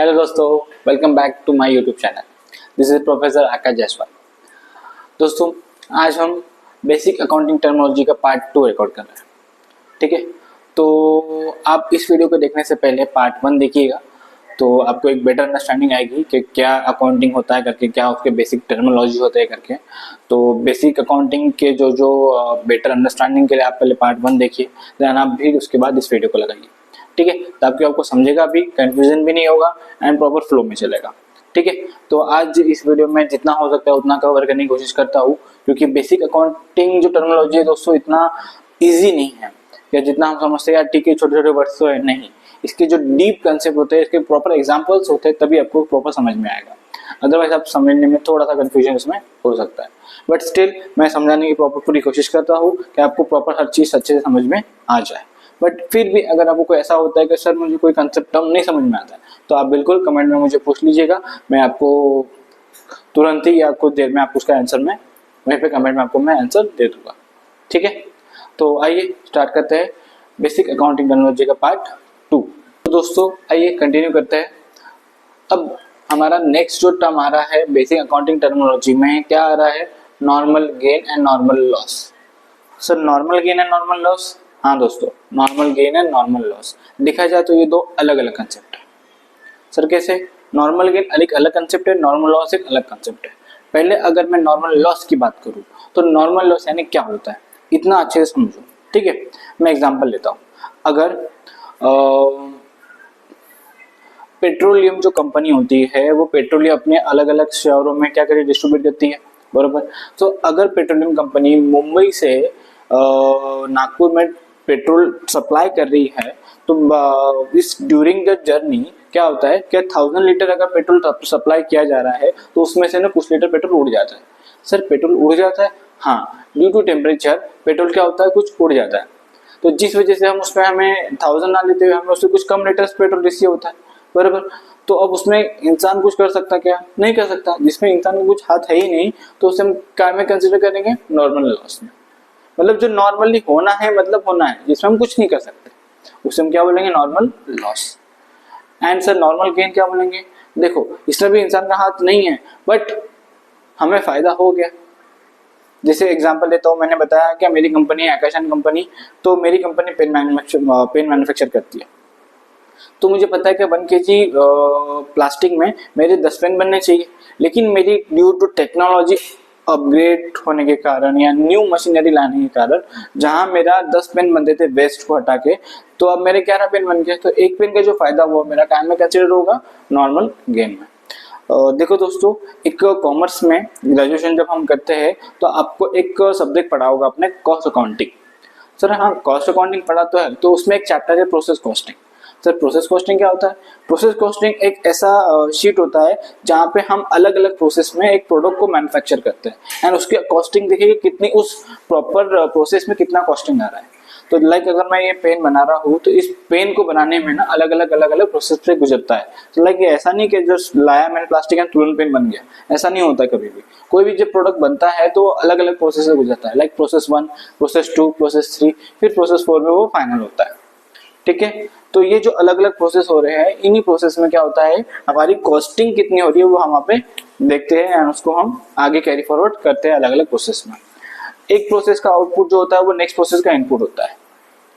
Hello दोस्तों, welcome back to my YouTube channel. This is Professor Akash Jaiswal. दोस्तों, आज हम बेसिक अकाउंटिंग टर्मिनोलॉजी का पार्ट 2 रिकॉर्ड कर रहे हैं। ठीक है, तो आप इस वीडियो को देखने से पहले पार्ट 1 देखिएगा, तो आपको एक बेटर अंडरस्टैंडिंग आएगी कि क्या अकाउंटिंग होता है करके, क्या उसके बेसिक टर्मिनोलॉजी होते हैं करके। तो बेसिक अकाउंटिंग के जो बेटर अंडरस्टैंडिंग के लिए आप पहले पार्ट 1 देखिए, देन आप भी उसके बाद इस वीडियो को लगाइए। ठीक है, ताकि आपको समझेगा भी, कंफ्यूजन भी नहीं होगा एंड प्रॉपर फ्लो में चलेगा। ठीक है, तो आज इस वीडियो में जितना हो सकता है उतना कवर करने की कोशिश करता हूँ, क्योंकि बेसिक अकाउंटिंग जो टर्मिनोलॉजी है दोस्तों इतना इजी नहीं है, या जितना हम समझते हैं यार ठीक है छोटे छोटे वर्ड्स तो है, नहीं। इसके जो डीप कंसेप्ट होते हैं, इसके प्रॉपर एग्जांपल्स होते हैं, तभी आपको प्रॉपर समझ में आएगा। अदरवाइज आप समझने में थोड़ा सा कंफ्यूजन इसमें हो सकता है, बट स्टिल मैं समझाने की प्रॉपर पूरी कोशिश करता हूँ कि आपको प्रॉपर हर चीज़ अच्छे से समझ में आ जाए। बट फिर भी अगर आपको कोई ऐसा होता है कि सर मुझे कोई कंसेप्ट टर्म नहीं समझ में आता है, तो आप बिल्कुल कमेंट में मुझे पूछ लीजिएगा। मैं आपको तुरंत ही या कुछ देर में आपको उसका आंसर मैं वहीं पे कमेंट में आपको मैं आंसर दे दूंगा। ठीक है, तो आइए स्टार्ट करते हैं बेसिक अकाउंटिंग टर्मिनोलॉजी का पार्ट 2। तो दोस्तों आइए कंटिन्यू करते हैं। अब हमारा नेक्स्ट जो टर्म आ रहा है बेसिक अकाउंटिंग टर्मिनोलॉजी में, क्या आ रहा है? Normal gain and normal loss. Sir normal gain and normal loss, हाँ दोस्तों, normal gain and normal loss देखा जाए तो ये दो अलग अलग कंसेप्ट है। सर कैसे? नॉर्मल गेन एक अलग कंसेप्ट है, नॉर्मल लॉस एक अलग कंसेप्ट है। पहले अगर मैं नॉर्मल लॉस की बात करूं तो नॉर्मल लॉस यानी क्या होता है, इतना अच्छे से समझो। ठीक है, मैं एग्जांपल लेता हूं। अगर पेट्रोलियम जो कंपनी होती है वो पेट्रोलियम अपने अलग अलग शहरों में क्या करे, डिस्ट्रीब्यूट करती है, बरोबर। तो अगर पेट्रोलियम कंपनी मुंबई से नागपुर में पेट्रोल सप्लाई कर रही है, तो इस ड्यूरिंग द जर्नी क्या होता है कि 1000 लीटर अगर पेट्रोल सप्लाई किया जा रहा है तो उसमें से ना कुछ लीटर पेट्रोल उड़ जाता है। सर पेट्रोल उड़ जाता है? हाँ, ड्यू टू टेम्परेचर पेट्रोल क्या होता है, कुछ उड़ जाता है। तो जिस वजह से हम उसमें हमें 1000 ना लेते हुए हमें उससे कुछ कम लीटर पेट्रोल रिसीव होता है, बराबर। तो अब उसमें इंसान कुछ कर सकता, क्या नहीं कर सकता? जिसमें इंसान को कुछ हाथ है ही नहीं, तो उसे हम क्या में कंसिडर करेंगे? नॉर्मल लॉस में। मतलब जो नॉर्मली होना है, मतलब होना है, जिसमें हम कुछ नहीं कर सकते, उसे हम क्या बोलेंगे? Normal loss. And sir normal gain क्या बोलेंगे? देखो इसमें भी इंसान का हाथ नहीं है, बट हमें फायदा हो गया। जैसे एग्जांपल देता हूँ, मैंने बताया कि मेरी कंपनी है आकाशन कंपनी, तो मेरी कंपनी पेन मैन्युफैक्चर करती है। तो मुझे पता है कि 1 kg प्लास्टिक में मेरे 10 पेन बनने चाहिए, लेकिन मेरी ड्यू टू टेक्नोलॉजी अपग्रेड होने के कारण या न्यू मशीनरी लाने के कारण जहां मेरा 10 पेन बनते थे वेस्ट को हटा के, तो अब मेरे 11 पेन बन गए। तो एक पेन का जो फायदा हुआ मेरा टाइम में कंसिडर होगा नॉर्मल गेन में। देखो दोस्तों, एक कॉमर्स में ग्रेजुएशन जब हम करते हैं तो आपको एक सब्जेक्ट पढ़ा होगा अपने, कॉस्ट अकाउंटिंग। सर हाँ, कॉस्ट अकाउंटिंग पढ़ा तो है, तो उसमें एक चैप्टर है process costing. Sir process costing क्या होता है? प्रोसेस कॉस्टिंग एक ऐसा शीट होता है जहाँ पे हम अलग अलग प्रोसेस में एक प्रोडक्ट को मैन्युफैक्चर करते हैं एंड उसकी कॉस्टिंग देखिए कितनी उस प्रॉपर प्रोसेस में कितना कॉस्टिंग आ रहा है। तो लाइक अगर मैं ये पेन बना रहा हूँ तो इस पेन को बनाने में ना अलग अलग प्रोसेस से गुजरता है। तो लाइक ऐसा नहीं कि जस्ट लाया मैंने प्लास्टिक एंड तुरंत पेन बन गया, ऐसा नहीं होता कभी भी। कोई भी जब प्रोडक्ट बनता है तो अलग अलग प्रोसेस से गुजरता है, लाइक प्रोसेस 1, प्रोसेस 2, प्रोसेस 3, फिर प्रोसेस 4 में वो फाइनल होता है। ठीक है, तो ये जो अलग अलग प्रोसेस हो रहे हैं, इन्हीं प्रोसेस में क्या होता है, हमारी कॉस्टिंग कितनी हो रही है वो हम वहाँ पे देखते हैं एंड उसको हम आगे कैरी फॉरवर्ड करते हैं अलग अलग प्रोसेस में। एक प्रोसेस का आउटपुट जो होता है वो नेक्स्ट प्रोसेस का इनपुट होता है।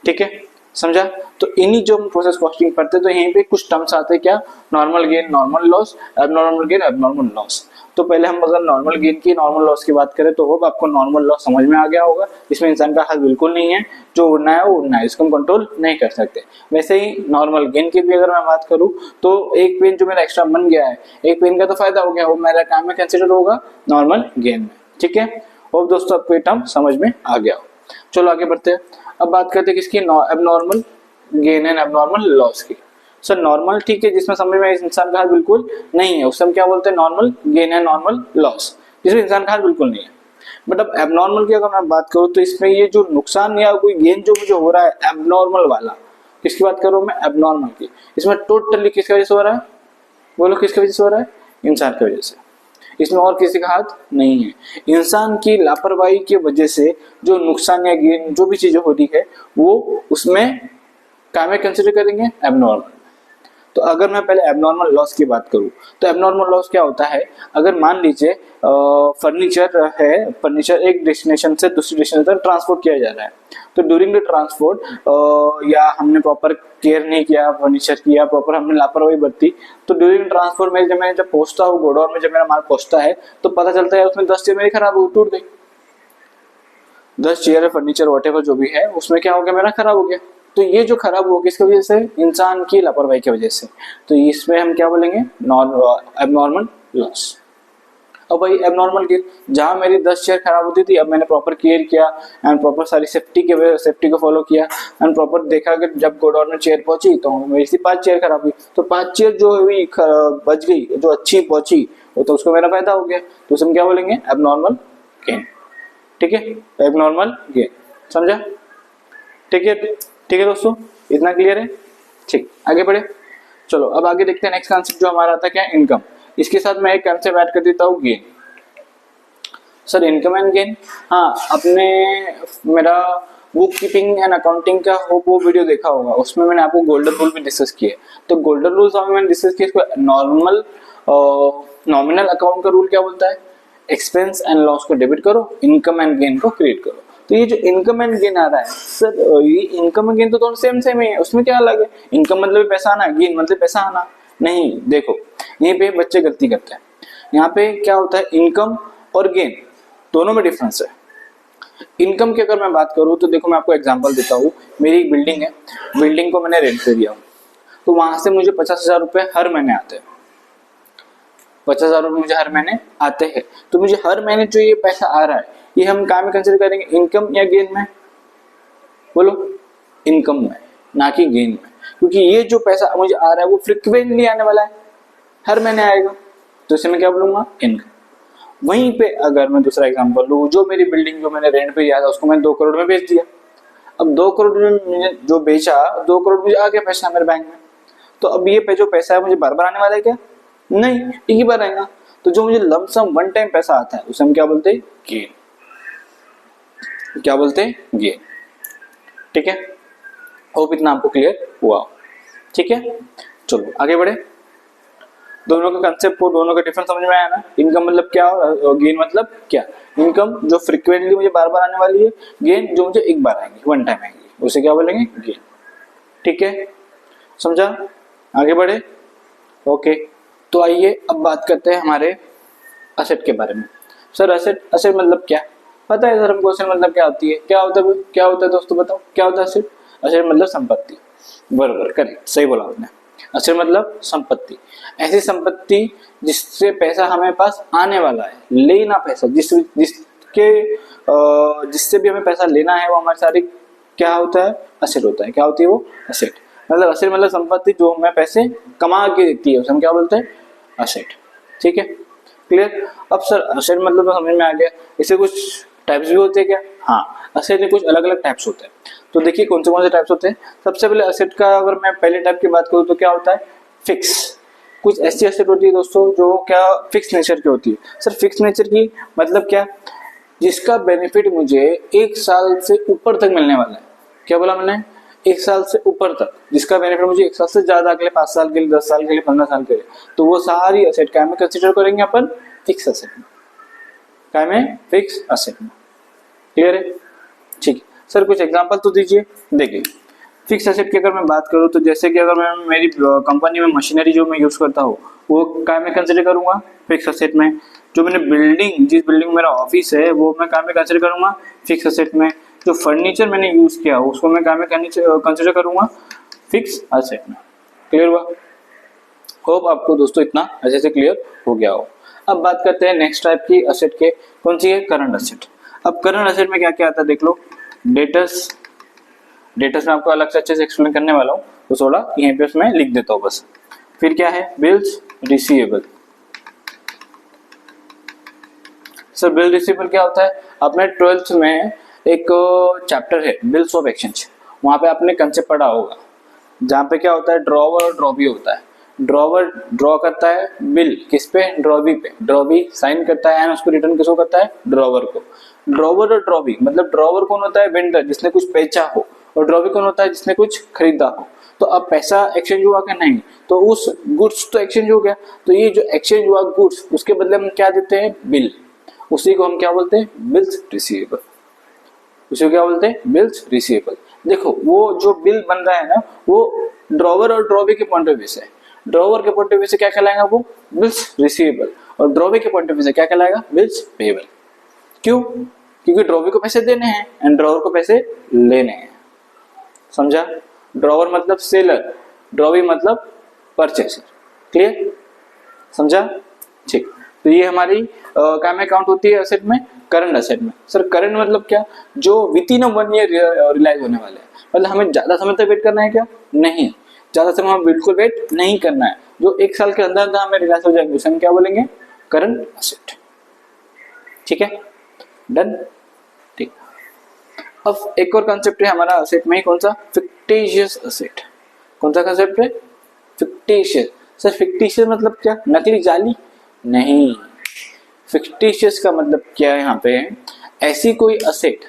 ठीक है, समझा? तो इन्हीं जो हम प्रोसेस कॉस्टिंग पढ़ते हैं तो यहीं पे कुछ टर्म्स आते हैं, क्या? Normal gain, normal loss, abnormal gain, abnormal loss. तो पहले हम अगर नॉर्मल गेन की, नॉर्मल लॉस की बात करें तो होप आपको नॉर्मल लॉस समझ में आ गया होगा। इसमें इंसान का हाथ बिल्कुल नहीं है, जो उड़ना है वो उड़ना है, इसको हम कंट्रोल नहीं कर सकते। वैसे ही नॉर्मल गेन की भी अगर मैं बात करूं तो एक पेन जो मेरा एक्स्ट्रा बन गया है, एक पेन का तो फायदा हो गया, वो मेरा काम में कंसिडर होगा नॉर्मल गेन में। ठीक है, होप दोस्तों आपको ये टर्म समझ में आ गया हो। चलो आगे बढ़ते हैं। अब बात करते हैं किसकी? Abnormal gain and abnormal loss की। सर नॉर्मल ठीक है, जिसमें समझ में इंसान का हाथ बिल्कुल नहीं है, उससे हम क्या बोलते हैं? Normal gain and normal loss, जिसमें इंसान का हाथ बिल्कुल नहीं है। बट अब एबनॉर्मल की अगर मैं बात करूँ तो इसमें ये जो नुकसान या कोई गेन जो मुझे हो रहा है एबनॉर्मल वाला, किसकी बात करूँ मैं? एबनॉर्मल की। इसमें टोटली किसकी वजह से हो रहा है? बोलो किसकी वजह से हो रहा है? इंसान की वजह से। इसमें और किसी का हाथ नहीं है। इंसान की लापरवाही की वजह से जो नुकसान या गेन जो भी चीजें हो रही है वो उसमें क्या में कंसिडर करेंगे? एबनॉर्मल। तो अगर मैं पहले एबनॉर्मल लॉस की बात करूं तो एबनॉर्मल लॉस क्या होता है, अगर मान लीजिए फर्नीचर है, फर्नीचर एक डेस्टिनेशन से दूसरी डेस्टिनेशन तक ट्रांसपोर्ट किया जा रहा है, तो ड्यूरिंग द ट्रांसपोर्ट या हमने प्रॉपर केयर नहीं किया फर्नीचर की, या प्रॉपर हमने लापरवाही बरती, तो ड्यूरिंग ट्रांसपोर्ट में जब पहुंचता हूँ गोडाउन में, जब मेरा माल पहुंचता है तो पता चलता है उसमें 10 चीजें मेरी खराब हो टूट गई, 10 चेयर फर्नीचर वॉटेवर जो भी है उसमें क्या हो गया, मेरा खराब हो गया। तो ये जो खराब हो गया किसकी वजह से, इंसान की लापरवाही की वजह से। तो इसमें हम क्या बोलेंगे, एबनॉर्मल लॉस। अब भाई एबनॉर्मल गेन, जहां मेरी 10 चेयर खराब होती थी, अब मैंने प्रॉपर केयर किया एंड प्रॉपर सारी सेफ्टी को फॉलो किया एंड प्रॉपर देखा कि जब गोडाउन में चेयर पहुंची तो मेरी सी 5 चेयर खराब हुई, तो 5 चेयर जो हुई बच गई, जो अच्छी पहुंची वो तो उसको मेरा फायदा हो गया, तो उसे हम क्या बोलेंगे, एबनॉर्मल गेन। ठीक है, एबनॉर्मल गेन, समझा? ठीक है, ठीक है दोस्तों, इतना क्लियर है? ठीक, आगे बढ़े। चलो अब आगे देखते हैं नेक्स्ट कॉन्सेप्ट जो हमारा आता है, क्या, इनकम। इसके साथ मैं एक कॉन्सेप्ट ऐड कर देता हूँ, gain. Sir income and gain, हाँ अपने मेरा बुक कीपिंग एंड अकाउंटिंग का वो वीडियो देखा होगा, उसमें मैंने आपको गोल्डन रूल भी डिस्कस किए। तो गोल्डन रूल मैंने डिस्कस किया, इसको नॉमिनल अकाउंट का रूल क्या बोलता है, एक्सपेंस एंड लॉस को डेबिट करो, इनकम एंड गेन को क्रिएट करो। तो ये जो इनकम एंड गेन आ रहा है सर, ये इनकम एंड गेन तो दोनों सेम ही है, उसमें क्या अलग है, इनकम मतलब पैसा आना, गेन मतलब पैसा आना नहीं। देखो यहीं पे बच्चे गलती करते हैं, यहाँ पे क्या होता है, इनकम और गेन दोनों में डिफरेंस है। इनकम की अगर मैं बात करूँ तो देखो मैं आपको एग्जांपल देता हूँ, मेरी एक बिल्डिंग है, बिल्डिंग को मैंने रेंट पे दिया, तो वहां से मुझे 50,000 रुपये हर महीने आते हैं, 50,000 रुपये मुझे हर महीने आते हैं। तो मुझे हर महीने जो ये पैसा आ रहा है, ये हम क्या में कंसिडर करेंगे, इनकम या गेन में? बोलो, इनकम में, ना कि गेन में, क्योंकि ये जो पैसा मुझे आ रहा है वो फ्रिक्वेंटली आने वाला है, हर महीने आएगा, तो इसे मैं क्या बोलूंगा, इनकम। वहीं पे अगर मैं दूसरा एग्जांपल लूँ, जो मेरी बिल्डिंग जो मैंने रेंट पे दिया था उसको मैंने 2 करोड़ में बेच दिया, अब 2 करोड़ में जो बेचा, 2 करोड़ मुझे आ गया पैसा मेरे बैंक में, तो अब ये जो पैसा है मुझे बार बार आने वाला है क्या? नहीं, एक ही बार आएगा। तो जो मुझे लमसम वन टाइम पैसा आता है उसे हम क्या बोलते हैं, गेन। क्या बोलते हैं, गेन। ठीक है, होप इतना आपको क्लियर हुआ। ठीक है, चलो आगे बढ़े। दोनों का कंसेप्ट को, दोनों का डिफरेंस समझ में आया ना, इनकम मतलब क्या और गेन मतलब क्या। इनकम जो फ्रिक्वेंटली मुझे बार बार आने वाली है, गेन जो मुझे एक बार आएंगी, वन टाइम आएंगी, उसे क्या बोलेंगे, गेन। ठीक है, समझा? आगे बढ़े। ओके, तो आइए अब बात करते हैं हमारे असेट के बारे में। सर असेट मतलब क्या, पता है सर हमको असेट मतलब क्या होती है, क्या होता है दोस्तों बताओ, क्या होता है असेट? असेट मतलब संपत्ति, बराबर, करेक्ट, सही बोला आपने। असेट मतलब संपत्ति, ऐसी संपत्ति जिससे पैसा हमें पास आने वाला है, लेना पैसा, जिससे भी हमें पैसा लेना है वो हमारे सारे क्या होता है, असेट होता है। क्या होती है वो, असेट। मतलब असेट मतलब संपत्ति जो हमें पैसे कमा के देती है, उसे हम क्या बोलते हैं, असेट। ठीक है, क्लियर? अब सर असेट मतलब तो समझ में आ गया, इसे कुछ टाइप्स भी होते हैं क्या? हाँ, असेट के कुछ अलग अलग टाइप्स होते हैं। तो देखिए कौन से टाइप्स होते हैं। सबसे पहले असेट का अगर मैं पहले टाइप की बात करूँ तो क्या होता है, फिक्स। कुछ ऐसी असेट होती है दोस्तों जो क्या फिक्स नेचर की होती है। सर फिक्स नेचर की मतलब क्या, जिसका बेनिफिट मुझे 1 साल से ऊपर तक मिलने वाला है। क्या बोला मैंने, 1 साल से ऊपर तक, जिसका बेनिफिट मुझे 1 साल से ज्यादा, अगले 5 साल के लिए, 10 साल के लिए, 15 साल के लिए, तो वो सारी असेट क्या में कंसिडर करेंगे अपन, फिक्स असेट में। क्या में, फिक्स असेट में। क्लियर है? ठीक है सर, कुछ एग्जांपल तो दीजिए। देखिए फिक्स एसेट की अगर मैं बात करूँ तो जैसे कि अगर मैं मेरी कंपनी में मशीनरी जो मैं यूज करता हूँ वो क्या में कंसिडर करूंगा, फिक्स एसेट में। जो मैंने बिल्डिंग, जिस बिल्डिंग में मेरा ऑफिस है वो मैं क्या में कंसिडर करूंगा, फिक्स एसेट में। जो फर्नीचर मैंने यूज किया उसको मैं क्या में कंसिडर करूंगा, फिक्स एसेट में। क्लियर हुआ? होप आपको दोस्तों इतना अच्छे से क्लियर हो गया हो। अब बात करते हैं नेक्स्ट टाइप की असेट के, कौन सी है, करंट असेट। अब करंट असेट में क्या क्या आता है देख लो। डेटर्स में आपको अलग से अच्छे से एक्सप्लेन करने वाला हूँ, तो थोड़ा यहीं पे उसमें लिख देता हूँ बस। फिर क्या है, bills receivable. Sir bill receivable क्या होता है, आपने 12th में एक चैप्टर है बिल्स ऑफ एक्सचेंज, वहां पे आपने कंसेप्ट पढ़ा होगा, जहाँ पे क्या होता है, ड्रॉवर और ड्रॉबी होता है। ड्रॉवर ड्रॉ करता है बिल किस पे, ड्रॉबी पे, ड्रॉबी साइन करता है एंड उसको रिटर्न किसको करता है, ड्रॉवर को। ड्रॉवर और ड्रॉबी मतलब ड्रॉवर कौन होता है, वेंडर, जिसने कुछ बेचा हो, और ड्रॉ भी कौन होता है, जिसने कुछ खरीदा हो। तो अब पैसा एक्सचेंज हुआ कि नहीं, तो उस गुड्स तो एक्सचेंज हो गया, तो ये जो एक्सचेंज हुआ गुड्स, उसके बदले हम क्या देते हैं, बिल। उसी को हम क्या बोलते हैं, बिल्स रिसीवेबल। उसे क्या बोलते हैं, बिल्स रिसीवेबल। देखो वो जो बिल बन रहा है ना, वो ड्रॉवर और ड्रॉवे के पॉइंट ऑफ व्यू से, ड्रॉवर के पॉइंट ऑफ व्यू से क्या कहलाएगा, वो बिल्स रिसीवेबल, और ड्रॉवे के पॉइंट ऑफ व्यू से क्या कहलाएगा, बिल्स पेएबल। क्यों, क्योंकि ड्रॉवे को पैसे देने हैं एंड ड्रॉवर को पैसे लेने हैं। समझा, ड्रॉवर मतलब सेलर, ड्रॉवी मतलब परचेसर। क्लियर, समझा, ठीक। तो ये हमारी क्या में काउंट होती है एसेट में, करंट एसेट में। सर करंट मतलब क्या, जो विद इन 1 ईयर रिलाइज होने वाले हैं। मतलब हमें ज्यादा समय तक वेट करना है क्या, नहीं, ज्यादा समय हमें बिल्कुल वेट नहीं करना है, जो 1 साल के अंदर अंदर हमें रिलाइज हो जाएंगे उसे हम क्या बोलेंगे, करंट एसेट। ठीक है, डन, ठीक। अब एक और कंसेप्ट है हमारा एसेट में, कौन सा, फिक्टिशियस एसेट। कौन सा कंसेप्ट है, फिक्टिशियस। सर फिक्टिशियस मतलब क्या, नकली, जाली, नहीं। फिक्टिशियस का मतलब क्या है, यहाँ पे ऐसी कोई एसेट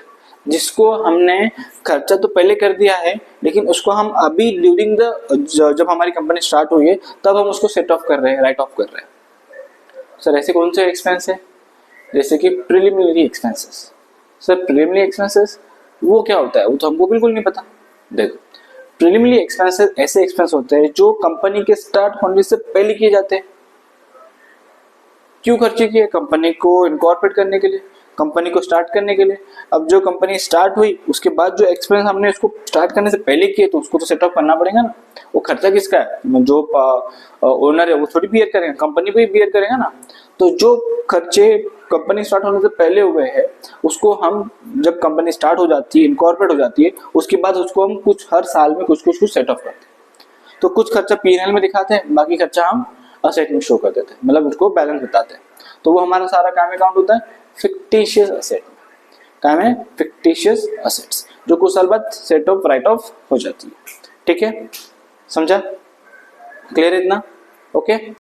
जिसको हमने खर्चा तो पहले कर दिया है, लेकिन उसको हम अभी ड्यूरिंग द जब हमारी कंपनी स्टार्ट हुई है तब हम उसको सेट ऑफ कर रहे हैं, राइट ऑफ कर रहे हैं। सर ऐसे कौन से एक्सपेंस है, जैसे कि preliminary expenses. Sir preliminary expenses वो क्या होता है, वो तो हमको बिल्कुल नहीं पता। देखो प्रिलिमिनरी एक्सपेंसेस ऐसे एक्सपेंस होते हैं जो कंपनी के स्टार्ट होने से पहले किए जाते हैं। क्यों खर्चे किए, कंपनी को इनकॉर्पोरेट करने के लिए, कंपनी को स्टार्ट करने के लिए। अब जो कंपनी स्टार्ट हुई उसके बाद जो एक्सपेंस हमने उसको स्टार्ट करने से पहले किए, तो उसको तो सेट ऑफ करना पड़ेगा ना। वो खर्चा किसका है, जो ओनर है वो थोड़ी बियर करेगा, कंपनी को ही बियर करेगा ना। तो जो खर्चे कंपनी स्टार्ट होने से पहले हुए हैं उसको हम जब कंपनी स्टार्ट हो जाती है, इनकॉर्पोरेट हो जाती है, उसके बाद उसको हम कुछ हर साल में कुछ सेट ऑफ करते हैं। तो कुछ खर्चा P&L में दिखाते हैं, बाकी खर्चा हम असेट में शो कर देते हैं, मतलब उसको बैलेंस बताते हैं। तो वो हमारा सारा काम में काउंट होता है फिक्टिशियस एसेट में। काम है फिक्टिशियस एसेट्स, जो कुछ साल बाद सेट ऑफ राइट ऑफ हो जाती है। ठीक है, समझा, क्लियर इतना, ओके।